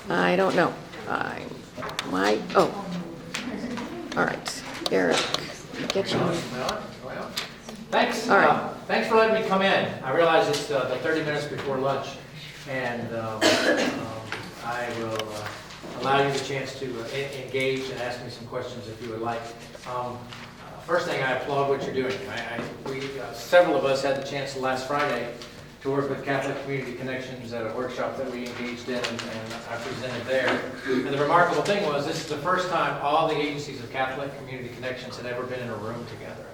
I don't know. Oh. All right, Eric, get you. Well, thanks. All right. Thanks for letting me come in. I realize it's the 30 minutes before lunch, and I will allow you the chance to engage and ask me some questions if you would like. First thing, I applaud what you're doing. Several of us had the chance last Friday to work with Catholic Community Connections at a workshop that we engaged in, and I presented there. And the remarkable thing was, this is the first time all the agencies of Catholic Community Connections had ever been in a room together.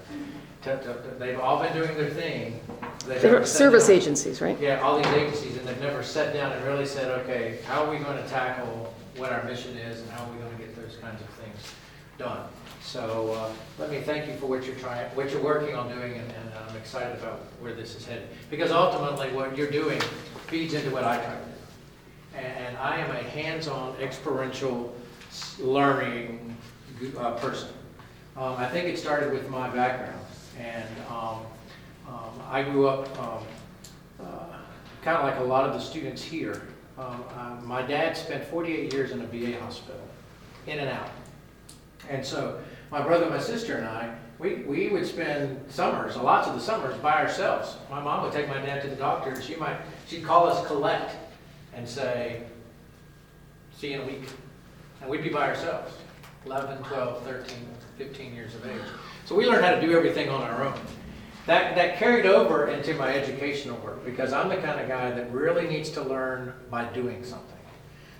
They've all been doing their thing. Service agencies, right? Yeah, all these agencies, and they've never sat down and really said, okay, how are we going to tackle what our mission is, and how are we going to get those kinds of things done? So let me thank you for what you're working on doing, and I'm excited about where this is headed. Because ultimately, what you're doing feeds into what I try to do. And I am a hands-on, experiential learning person. I think it started with my background, and I grew up kind of like a lot of the students here. My dad spent 48 years in a VA hospital, in and out. And so my brother and my sister and I, we would spend summers, lots of the summers, by ourselves. My mom would take my dad to the doctor, and she'd call us collect and say, see you in a week. And we'd be by ourselves, 11, 12, 13, 15 years of age. So we learned how to do everything on our own. That carried over into my educational work, because I'm the kind of guy that really needs to learn by doing something.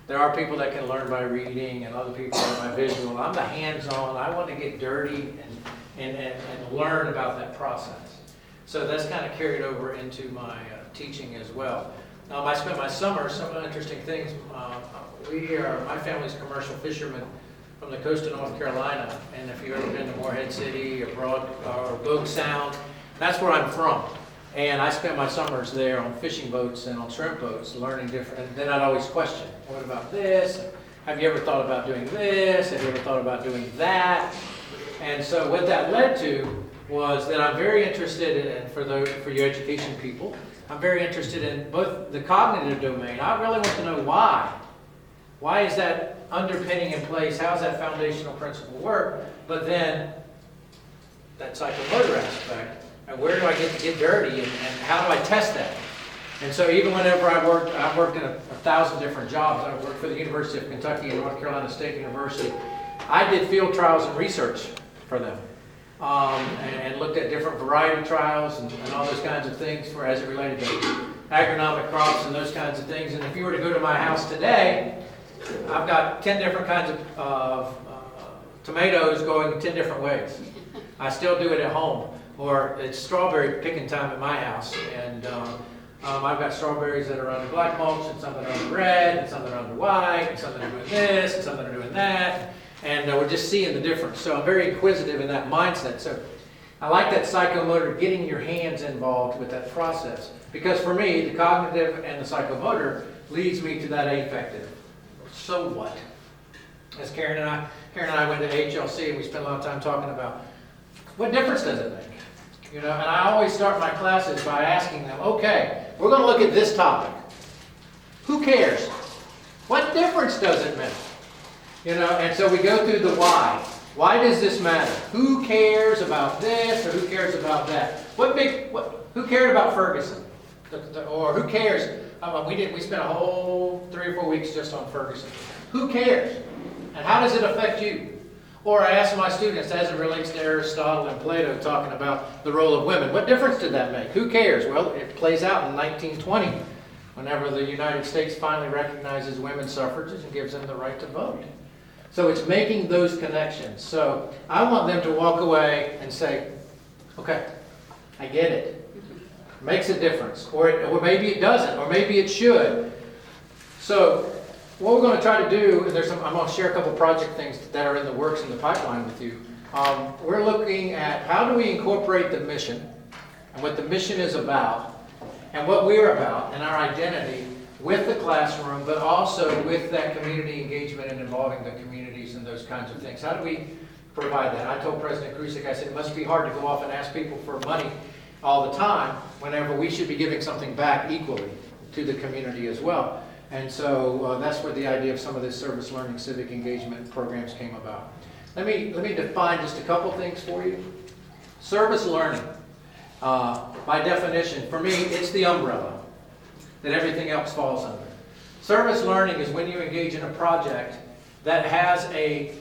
There are people that can learn by reading, and other people by visual. I'm the hands-on. I want to get dirty and learn about that process. So that's kind of carried over into my teaching as well. I spent my summer, some interesting things. My family's commercial fishermen from the coast of North Carolina, and if you've ever been to Morehead City or Bogue Sound, that's where I'm from. And I spent my summers there on fishing boats and on shrimp boats, learning different, and then I'd always question, what about this? Have you ever thought about doing this? Have you ever thought about doing that? And so what that led to was that I'm very interested in, for your education people, I'm very interested in both the cognitive domain. I really want to know why. Why is that underpinning in place? How does that foundational principle work? But then that psychomotor aspect, and where do I get dirty, and how do I test that? And so even whenever I've worked in 1,000 different jobs. I worked for the University of Kentucky and North Carolina State University. I did field trials and research for them, and looked at different variety trials and all those kinds of things as it related to agronomic crops and those kinds of things. And if you were to go to my house today, I've got 10 different kinds of tomatoes going 10 different ways. I still do it at home. Or it's strawberry picking time at my house, and I've got strawberries that are under black mulch, and some that are under red, and some that are under white, and some that are doing this, and some that are doing that, and we're just seeing the difference. So I'm very inquisitive in that mindset. So I like that psychomotor, getting your hands involved with that process, because for me, the cognitive and the psychomotor leads me to that affective. So what? As Karen and I went to HLC, and we spent a lot of time talking about what difference does it make? You know, and I always start my classes by asking them, okay, we're going to look at this topic. Who cares? What difference does it make? You know, and so we go through the why. Why does this matter? Who cares about this, or who cares about that? Who cared about Ferguson? Or who cares? We spent a whole 3 or 4 weeks just on Ferguson. Who cares? And how does it affect you? Or I ask my students, as it relates to Aristotle and Plato talking about the role of women, what difference did that make? Who cares? Well, it plays out in 1920, whenever the United States finally recognizes women's suffrages and gives them the right to vote. So it's making those connections. So I want them to walk away and say, okay, I get it. Makes a difference. Or maybe it doesn't, or maybe it should. So what we're going to try to do, and I'm going to share a couple project things that are in the works in the pipeline with you. We're looking at how do we incorporate the mission, and what the mission is about, and what we're about, and our identity with the classroom, but also with that community engagement and involving the communities and those kinds of things. How do we provide that? I told President Krusek, I said, it must be hard to go off and ask people for money all the time, whenever we should be giving something back equally to the community as well. And so that's where the idea of some of this service learning civic engagement programs came about. Let me define just a couple things for you. Service learning, by definition, for me, it's the umbrella that everything else falls under. Service learning is when you engage in a project that has a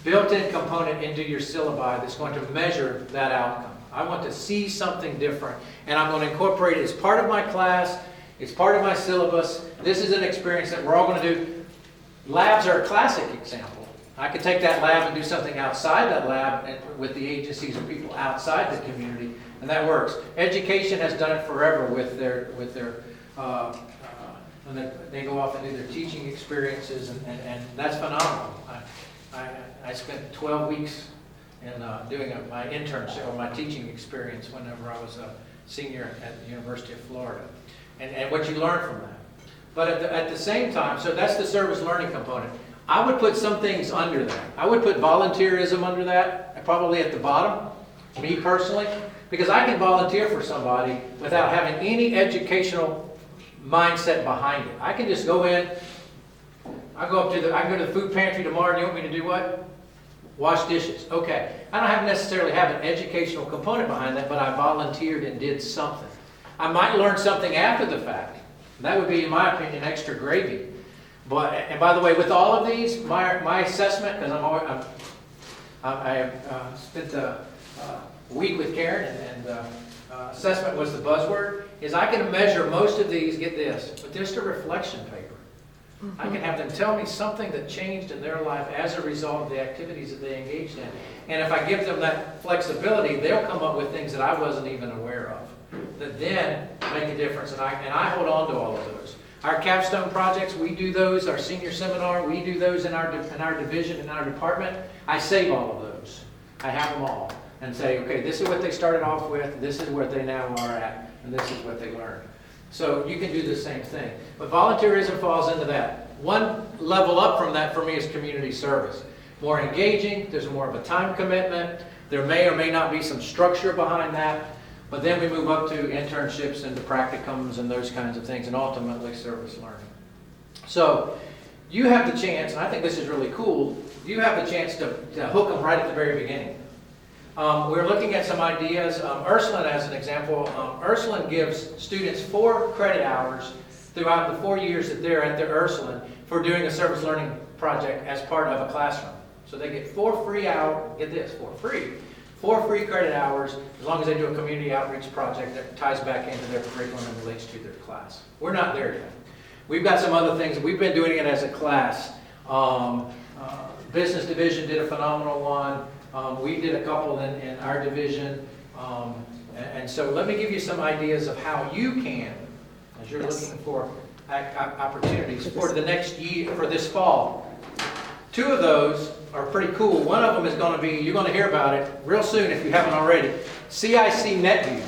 built-in component into your syllabi that's going to measure that outcome. I want to see something different, and I'm going to incorporate it as part of my class. It's part of my syllabus. This is an experience that we're all going to do. Labs are a classic example. I could take that lab and do something outside that lab and with the agencies or people outside the community, and that works. Education has done it forever with their when they go off and do their teaching experiences, and that's phenomenal. I spent 12 weeks in doing my internship or my teaching experience whenever I was a senior at the University of Florida, and what you learn from that. But at the same time, so that's the service learning component. I would put some things under that. I would put volunteerism under that, probably at the bottom, me personally, because I can volunteer for somebody without having any educational mindset behind it. I can just go in, I can go to the food pantry tomorrow, and you want me to do what? Wash dishes. Okay. I don't necessarily have an educational component behind that, but I volunteered and did something. I might learn something after the fact. That would be, in my opinion, extra gravy. But, and by the way, with all of these, my assessment, because I spent a week with Karen, and assessment was the buzzword, is I can measure most of these, get this, with just a reflection paper. I can have them tell me something that changed in their life as a result of the activities that they engaged in. And if I give them that flexibility, they'll come up with things that I wasn't even aware of, that then make a difference. And I hold on to all of those. Our capstone projects, we do those. Our senior seminar, we do those in our division, in our department. I save all of those. I have them all. And say, okay, this is what they started off with, this is where they now are at, and this is what they learned. So you can do the same thing. But volunteerism falls into that. One level up from that for me is community service. More engaging, there's more of a time commitment, there may or may not be some structure behind that, but then we move up to internships and to practicums and those kinds of things, and ultimately service learning. So you have the chance, and I think this is really cool, you have the chance to hook them right at the very beginning. We're looking at some ideas. Ursuline, as an example, Ursuline gives students 4 credit hours throughout the 4 years that they're at the Ursuline for doing a service learning project as part of a classroom. So they get 4 free hours, get this, 4 free credit hours as long as they do a community outreach project that ties back into their curriculum and relates to their class. We're not there yet. We've got some other things. We've been doing it as a class. Business division did a phenomenal one. We did a couple in our division. And so let me give you some ideas of how you can, as you're looking for opportunities for the next year, for this fall. 2 of those are pretty cool. One of them is going to be, you're going to hear about it real soon if you haven't already, CIC NetView.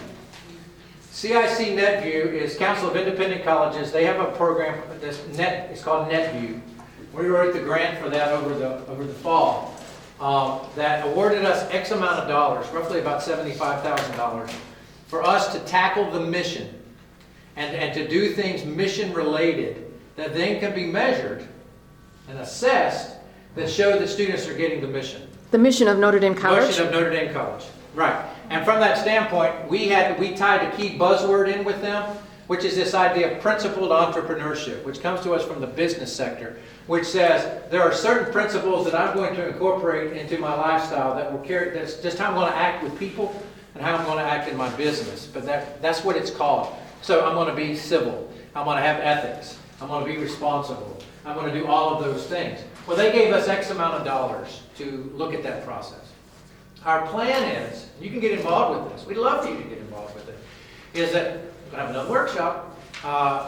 CIC NetView is Council of Independent Colleges. They have a program, it's called NetView. We wrote the grant for that over the fall. That awarded us X amount of dollars, roughly about $75,000, for us to tackle the mission and to do things mission related that then can be measured and assessed that show that students are getting the mission. The mission of Notre Dame College? Mission of Notre Dame College, right. And from that standpoint, we tied a key buzzword in with them, which is this idea of principled entrepreneurship, which comes to us from the business sector, which says there are certain principles that I'm going to incorporate into my lifestyle that will carry, that's just how I'm going to act with people and how I'm going to act in my business. But that's what it's called. So I'm going to be civil. I'm going to have ethics. I'm going to be responsible. I'm going to do all of those things. Well, they gave us X amount of dollars to look at that process. Our plan is, you can get involved with this. We'd love for you to get involved with it, is that we're going to have another workshop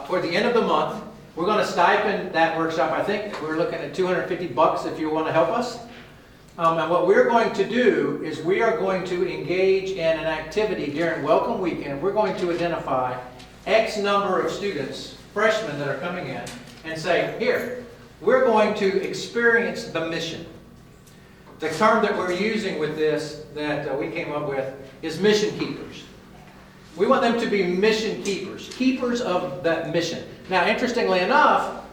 toward the end of the month. We're going to stipend that workshop. I think we're looking at $250 if you want to help us. And what we're going to do is we are going to engage in an activity during Welcome Weekend. We're going to identify X number of students, freshmen that are coming in, and say, here, we're going to experience the mission. The term that we're using with this, that we came up with, is mission keepers. We want them to be mission keepers, keepers of that mission. Now, interestingly enough,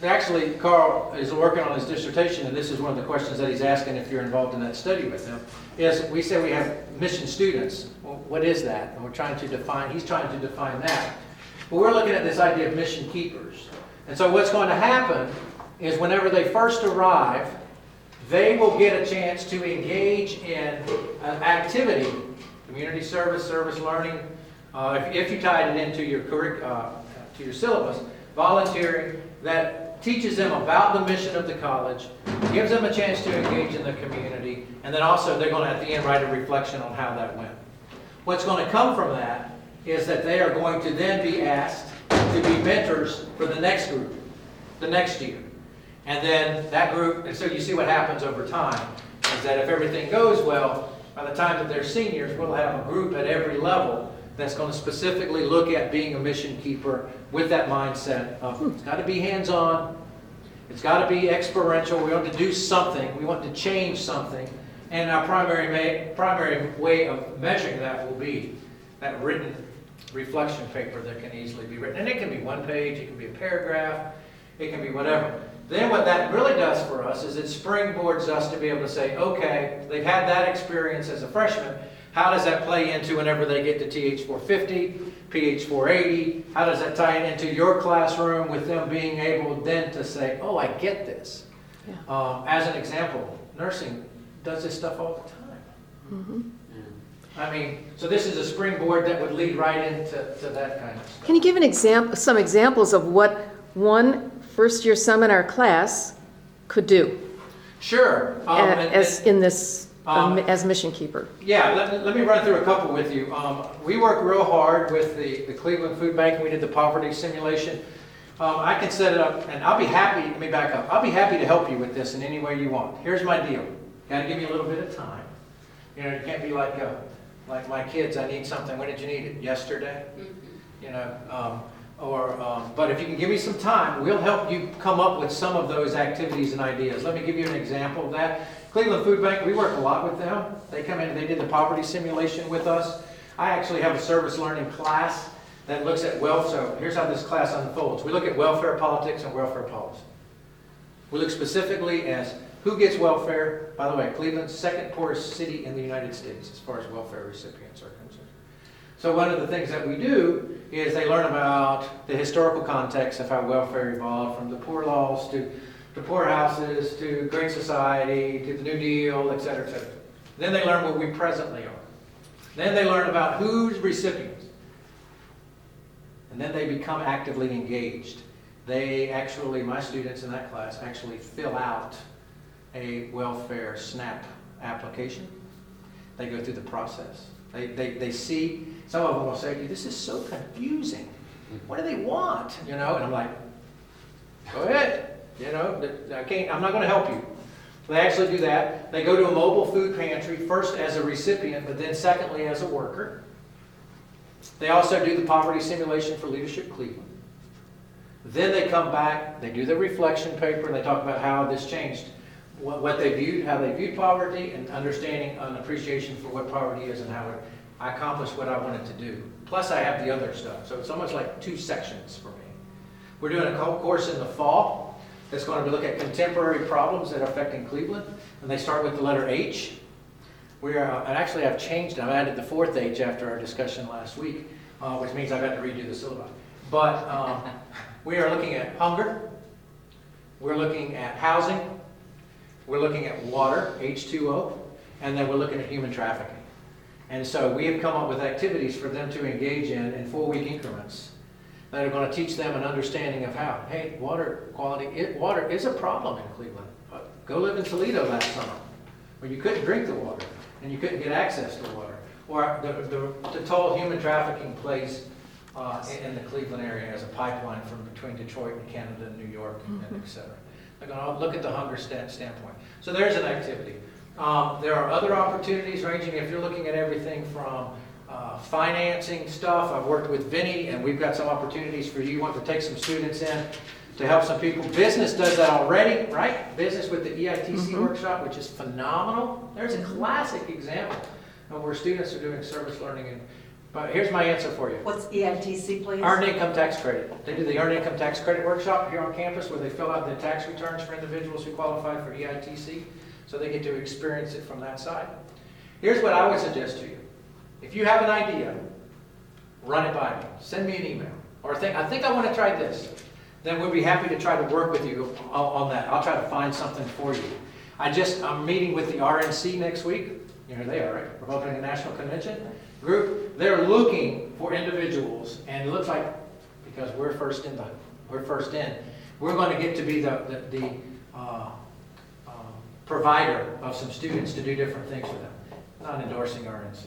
actually, Carl is working on his dissertation, and this is one of the questions that he's asking if you're involved in that study with him, is we say we have mission students. Well, what is that? And he's trying to define that. But we're looking at this idea of mission keepers. And so what's going to happen is whenever they first arrive, they will get a chance to engage in an activity, community service, service learning, if you tied it into your to your syllabus, volunteering, that teaches them about the mission of the college, gives them a chance to engage in the community, and then also they're going to, at the end, write a reflection on how that went. What's going to come from that is that they are going to then be asked to be mentors for the next group, the next year. And then that group, and so you see what happens over time, is that if everything goes well, by the time that they're seniors, we'll have a group at every level that's going to specifically look at being a mission keeper with that mindset of it's got to be hands-on, it's got to be experiential, we want to do something, we want to change something, and our primary way of measuring that will be that written reflection paper that can easily be written. And it can be one page, it can be a paragraph, it can be whatever. Then what that really does for us is it springboards us to be able to say, okay, they've had that experience as a freshman. How does that play into whenever they get to TH 450, PH 480? How does that tie into your classroom with them being able then to say, oh, I get this? Yeah. As an example, nursing does this stuff all the time. Mm-hmm. I mean, so this is a springboard that would lead right into that kind of stuff. Can you give some examples of what one first-year seminar class could do? Sure. As mission keeper. Yeah, let me run through a couple with you. We work real hard with the Cleveland Food Bank. We did the poverty simulation. I can set it up, and I'll be happy, let me back up. I'll be happy to help you with this in any way you want. Here's my deal. Got to give me a little bit of time. You can't be like my kids, I need something. When did you need it? Yesterday? But if you can give me some time, we'll help you come up with some of those activities and ideas. Let me give you an example of that. Cleveland Food Bank, we work a lot with them. They come in and they did the poverty simulation with us. I actually have a service learning class that looks at so here's how this class unfolds. We look at welfare politics and welfare policy. We look specifically as who gets welfare. By the way, Cleveland's second poorest city in the United States as far as welfare recipients are concerned. So one of the things that we do is they learn about the historical context of how welfare evolved from the poor laws to poor houses, to Great Society, to the New Deal, et cetera, et cetera. Then they learn where we presently are. Then they learn about who's recipients. And then they become actively engaged. My students in that class actually fill out a welfare SNAP application. They go through the process. They see, some of them will say, this is so confusing. What do they want? And I'm like, go ahead. I'm not going to help you. They actually do that. They go to a mobile food pantry, first as a recipient, but then secondly as a worker. They also do the poverty simulation for Leadership Cleveland. Then they come back, they do the reflection paper, and they talk about how this changed. What they viewed, how they viewed poverty, and understanding an appreciation for what poverty is and how I accomplished what I wanted to do. Plus I have the other stuff. So it's almost like 2 sections for me. We're doing a course in the fall that's going to look at contemporary problems that are affecting Cleveland. And they start with the letter H. And actually I've changed it. I've added the 4th H after our discussion last week, which means I've got to redo the syllabi. But we are looking at hunger. We're looking at housing. We're looking at water, H2O. And then we're looking at human trafficking. And so we have come up with activities for them to engage in 4-week increments that are going to teach them an understanding of how, hey, water quality, water is a problem in Cleveland. Go live in Toledo last summer, where you couldn't drink the water and you couldn't get access to water. Or the toll human trafficking plays in the Cleveland area as a pipeline from between Detroit and Canada and New York and et cetera. They're going to look at the hunger standpoint. So there's an activity. There are other opportunities ranging, if you're looking at everything from financing stuff. I've worked with Vinny, and we've got some opportunities for you. Want to take some students in to help some people. Business does that already, right? Business with the EITC workshop, which is phenomenal. There's a classic example of where students are doing service learning and But here's my answer for you. What's EITC, please? Earned income tax credit. They do the earned income tax credit workshop here on campus where they fill out the tax returns for individuals who qualify for EITC. So they get to experience it from that side. Here's what I would suggest to you. If you have an idea, run it by me. Send me an email. Or I think I want to try this. Then we'll be happy to try to work with you on that. I'll try to find something for you. I'm meeting with the RNC next week. Here they are, right? Republican National Convention group. They're looking for individuals, and it looks like because we're first in, we're going to get to be the provider of some students to do different things for them. Not endorsing RNC.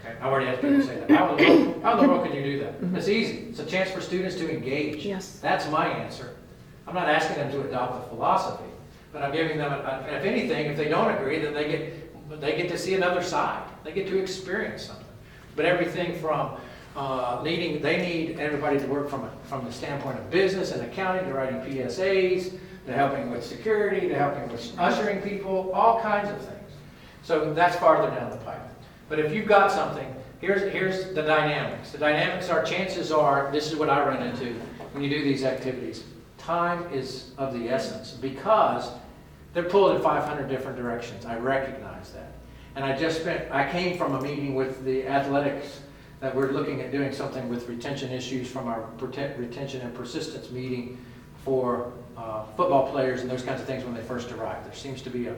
Okay, I already had people say that. How in the world can you do that? It's easy. It's a chance for students to engage. Yes. That's my answer. I'm not asking them to adopt a philosophy, but I'm giving them, if anything, if they don't agree, then they get to see another side. They get to experience something. But everything from they need everybody to work from the standpoint of business and accounting, to writing PSAs, to helping with security, to helping with ushering people, all kinds of things. So that's farther down the pipe. But if you've got something, here's the dynamics. The dynamics are, chances are, this is what I run into when you do these activities. Time is of the essence because they're pulled in 500 different directions. I recognize that. And I came from a meeting with the athletics that we're looking at doing something with retention issues from our retention and persistence meeting for football players and those kinds of things when they first arrive. There seems to be a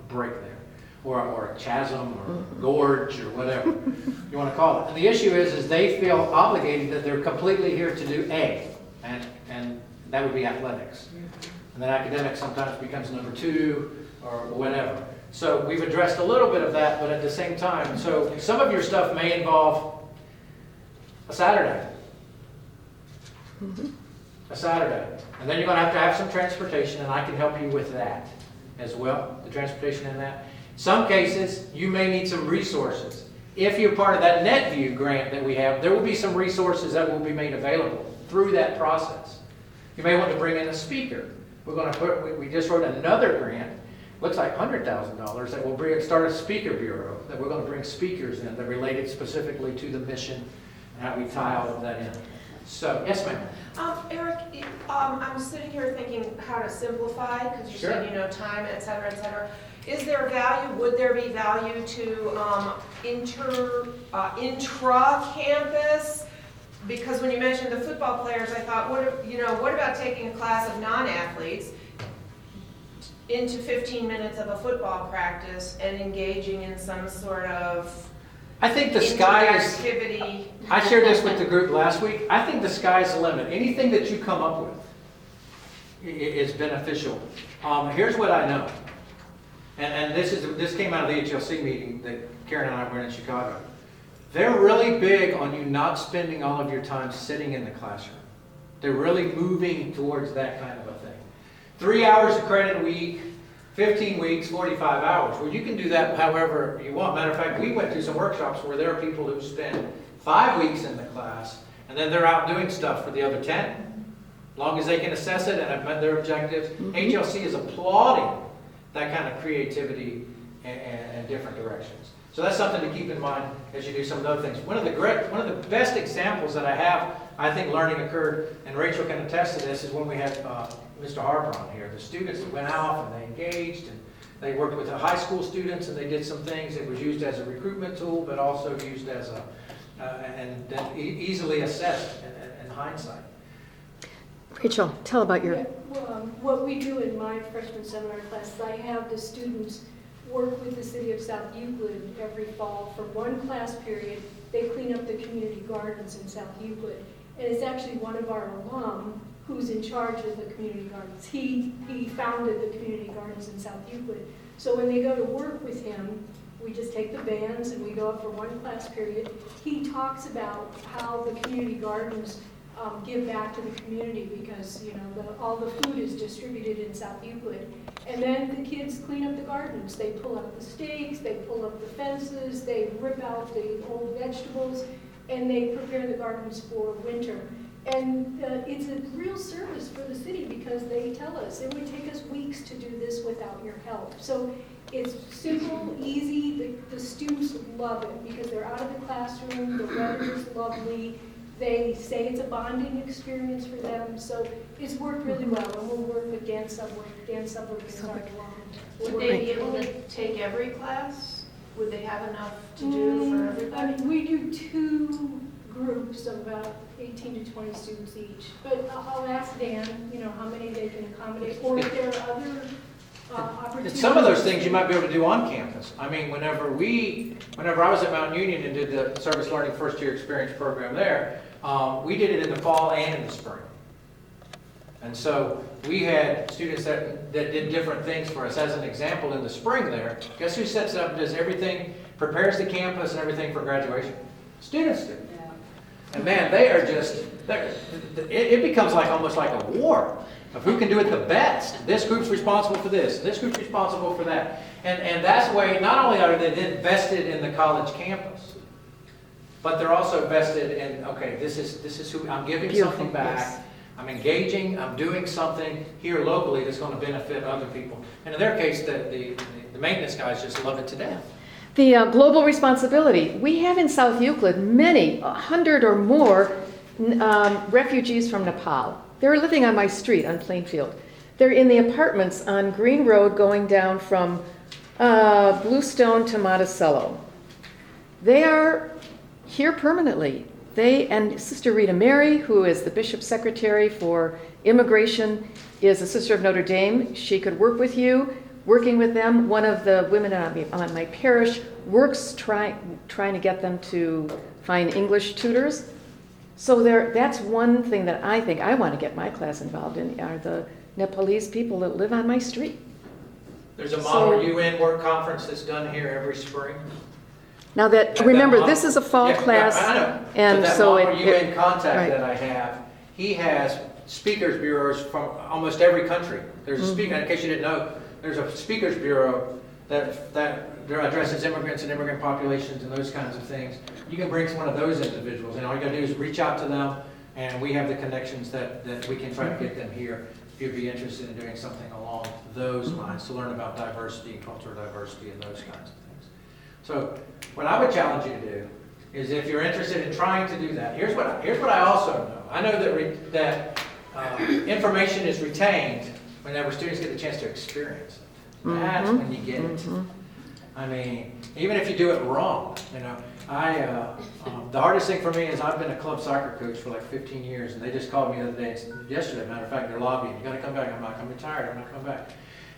break there, or a chasm, or gorge, or whatever you want to call it. And the issue is they feel obligated that they're completely here to do A, and that would be athletics. And then academics sometimes becomes number 2, or whatever. So we've addressed a little bit of that, but at the same time, so some of your stuff may involve a Saturday. A Saturday. And then you're going to have some transportation, and I can help you with that as well, the transportation in that. Some cases, you may need some resources. If you're part of that NetView grant that we have, there will be some resources that will be made available through that process. You may want to bring in a speaker. We just wrote another grant, looks like $100,000, that will start a speaker bureau, that we're going to bring speakers in that are related specifically to the mission and how we tie all of that in. So, yes, ma'am. Eric, I'm sitting here thinking how to simplify, because you said, time, et cetera, et cetera. Is there value, would there be value to intra-campus? Because when you mentioned the football players, I thought, what about taking a class of non-athletes into 15 minutes of a football practice and engaging in some sort of I think the sky is, activity? I shared this with the group last week. I think the sky's the limit. Anything that you come up with is beneficial. Here's what I know. And this came out of the HLC meeting that Karen and I were in Chicago. They're really big on you not spending all of your time sitting in the classroom. They're really moving towards that kind of a thing. 3 hours of credit a week, 15 weeks, 45 hours. Well, you can do that however you want. Matter of fact, we went through some workshops where there are people who spend 5 weeks in the class, and then they're out doing stuff for the other 10. As long as they can assess it and have met their objectives. HLC is applauding that kind of creativity and different directions. So that's something to keep in mind as you do some of the other things. One of the best examples that I have, I think learning occurred, and Rachel can attest to this, is when we had Mr. Harper on here. The students that went out and they engaged, and they worked with the high school students, and they did some things. It was used as a recruitment tool, but also used as and then easily assessed in hindsight. Rachel, tell about your... What we do in my freshman seminar class is I have the students work with the city of South Euclid every fall for one class period. They clean up the community gardens in South Euclid. And it's actually one of our alum who's in charge of the community gardens. He founded the community gardens in South Euclid. So when they go to work with him, we just take the vans and we go up for one class period. He talks about how the community gardens give back to the community because all the food is distributed in South Euclid. And then the kids clean up the gardens. They pull out the stakes, they pull up the fences, they rip out the old vegetables, and they prepare the gardens for winter. And it's a real service for the city because they tell us it would take us weeks to do this without your help. So It's simple, easy, the students love it because they're out of the classroom, the weather is lovely. They say it's a bonding experience for them, so it's worked really well, and we'll work with Dan Subway. Dan Subway can start along. Would they be able to take every class? Would they have enough to do for everybody? I mean, we do 2 groups of about 18 to 20 students each, but I'll ask Dan, how many they can accommodate, or if there are other opportunities. Some of those things you might be able to do on campus. I mean, whenever I was at Mount Union and did the Service Learning First Year Experience program there, we did it in the fall and in the spring. And so we had students that did different things for us. As an example, in the spring there, guess who sets up and does everything, prepares the campus and everything for graduation? Students do. And man, they are just, it becomes almost like a war of who can do it the best. This group's responsible for this, this group's responsible for that. And that's the way, not only are they then vested in the college campus, but they're also vested in, okay, this is who, I'm giving something back. Yes. I'm engaging, I'm doing something here locally that's going to benefit other people. And in their case, the maintenance guys just love it to death. The global responsibility. We have in South Euclid many, 100 or more refugees from Nepal. They're living on my street on Plainfield. They're in the apartments on Green Road going down from Bluestone to Monticello. They are here permanently. They and Sister Rita Mary, who is the Bishop's Secretary for Immigration, is a sister of Notre Dame. She could work with you. Working with them, one of the women on my parish works trying to get them to find English tutors. So that's one thing that I think I want to get my class involved in, are the Nepalese people that live on my street. There's a Model UN work conference that's done here every spring. Now remember, this is a fall class. I know. And but that so Model UN contact right. that I have, he has speakers bureaus from almost every country. There's a speaker, in case you didn't know, there's a speakers bureau that addresses immigrants and immigrant populations and those kinds of things. You can bring one of those individuals, and all you got to do is reach out to them, and we have the connections that we can try to get them here if you'd be interested in doing something along those lines to learn about diversity, cultural diversity, and those kinds of things. So what I would challenge you to do is, if you're interested in trying to do that, here's what I also know. I know that information is retained whenever students get the chance to experience it. That's when you get it. I mean, even if you do it wrong, the hardest thing for me is I've been a club soccer coach for like 15 years, and they just called me the other day, yesterday, matter of fact, they're lobbying, you got to come back. I'm like, I'm retired, I'm not coming back.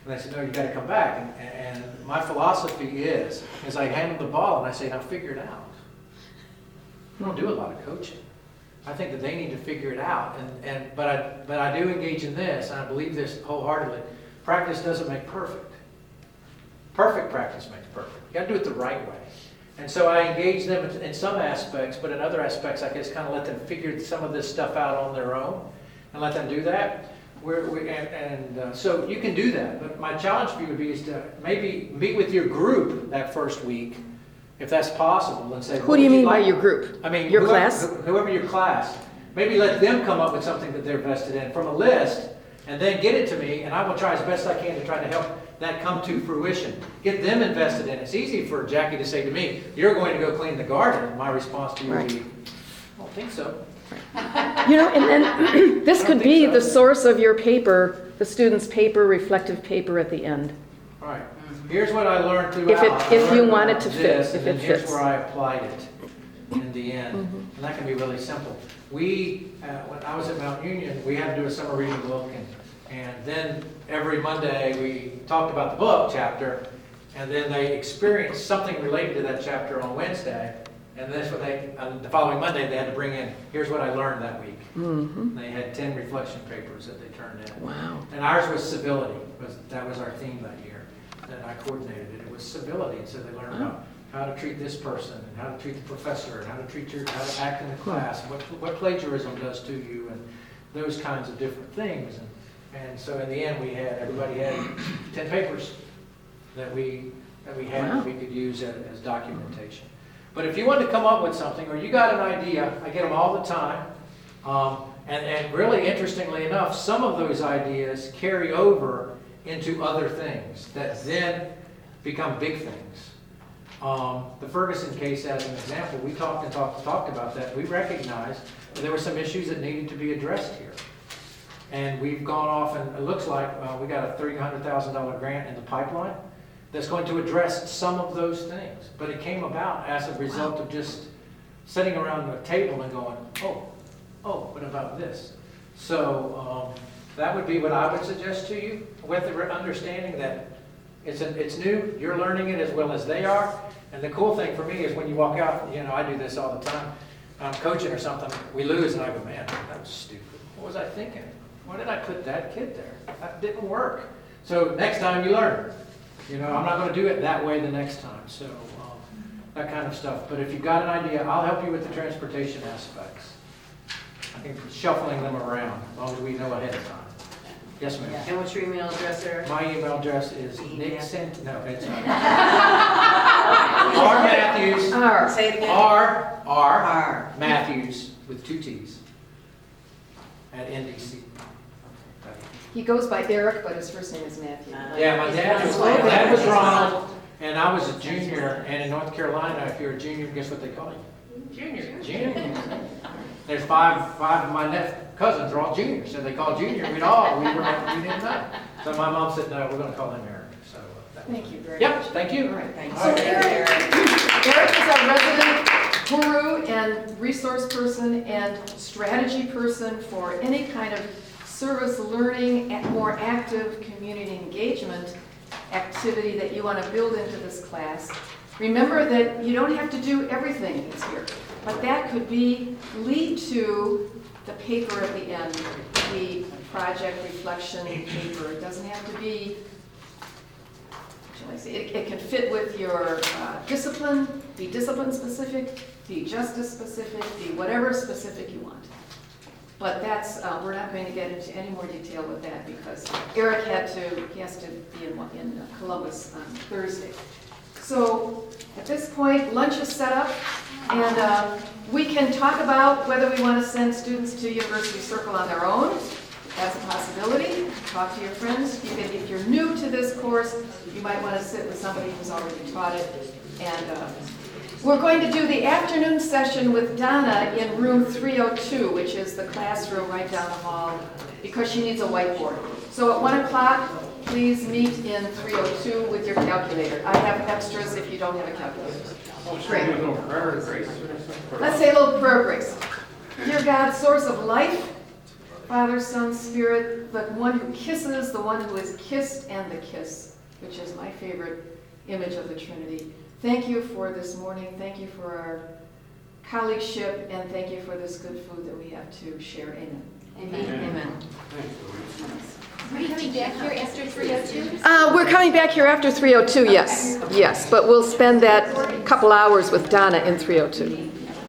And they said, no, you got to come back. And my philosophy is I handle the ball and I say, now figure it out. I don't do a lot of coaching. I think that they need to figure it out, but I do engage in this, and I believe this wholeheartedly. Practice doesn't make perfect. Perfect practice makes perfect. You got to do it the right way. And so I engage them in some aspects, but in other aspects, I just kind of let them figure some of this stuff out on their own, and let them do that. So you can do that. But my challenge for you would be is to maybe meet with your group that first week, if that's possible, and say, Who do you mean by your group? I mean, your class? Whoever your class. Maybe let them come up with something that they're vested in from a list, and then get it to me, and I will try as best I can to try to help that come to fruition. Get them invested in it. It's easy for Jackie to say to me, you're going to go clean the garden. My response to you would be, I don't think so. And then this could be the source of your paper, the student's paper, reflective paper at the end. All right. Here's what I learned throughout. If you want it to fit, this, if and it then here's fits. where I applied it in the end. And that can be really simple. When I was at Mount Union, we had to do a summer reading book, and then every Monday we talked about the book chapter, and then they experienced something related to that chapter on Wednesday, and that's what the following Monday they had to bring in, here's what I learned that week. They had 10 reflection papers that they turned in. Wow. And ours was civility. That was our theme that year, that I coordinated it. It was civility, and so they learned about how to treat this person, and how to treat the professor, and how to act in the class, and what plagiarism does to you, and those kinds of different things. And so in the end, everybody had 10 papers that we had that we could use as documentation. But if you want to come up with something, or you got an idea, I get them all the time. And really interestingly enough, some of those ideas carry over into other things that then become big things. The Ferguson case, as an example, we talked about that. We recognized that there were some issues that needed to be addressed here. And we've gone off, and it looks like we got a $300,000 grant in the pipeline that's going to address some of those things. But it came about as a result of just sitting around the table and going, oh, what about this? So that would be what I would suggest to you, with the understanding that it's new, you're learning it as well as they are. And the cool thing for me is when you walk out, I do this all the time, I'm coaching or something, we lose, and I go, man, that was stupid. What was I thinking? Why did I put that kid there? That didn't work. So next time you learn. I'm not going to do it that way the next time. So that kind of stuff. But if you've got an idea, I'll help you with the transportation aspects. I think shuffling them around, as long as we know ahead of time. Yes, ma'am. And what's your email address, sir? My email address is Nixon, no, it's R. R. Matthews. R. Say it again. R. Matthews with 2 T's at NDC. He goes by Eric, but his first name is Matthew. Yeah, my dad was Ronald, and I was a junior, and in North Carolina, if you're a junior, guess what they call you? Junior. There's five of my cousins are all juniors, so they call junior. We didn't know. So my mom said, no, we're going to call him Eric. So Thank you very Yep, much. thank you. All right, Thanks. So Eric is our resident guru and resource person and strategy person for any kind of service learning and more active community engagement activity that you want to build into this class. Remember that you don't have to do everything that's here, but that could lead to the paper at the end, the project reflection paper. It doesn't have to be, shall I say, it can fit with your discipline, be discipline specific, be justice specific, be whatever specific you want. But that's, we're not going to get into any more detail with that because Eric he has to be in Columbus on Thursday. So at this point, lunch is set up, and we can talk about whether we want to send students to University Circle on their own. That's a possibility. Talk to your friends. If you're new to this course, you might want to sit with somebody who's already taught it. And we're going to do the afternoon session with Donna in room 302, which is the classroom right down the hall, because she needs a whiteboard. So at 1 o'clock, please meet in 302 with your calculator. I have extras if you don't have a calculator. Great. Let's say a little prayer grace. Dear God, source of life, Father, Son, Spirit, the one who kisses, the one who is kissed, and the kiss, which is my favorite image of the Trinity. Thank you for this morning. Thank you for our colleagueship, and thank you for this good food that we have to share. Amen. Amen. Are you coming back here after 302? We're coming back here after 302, yes. Yes, but we'll spend that couple hours with Donna in 302.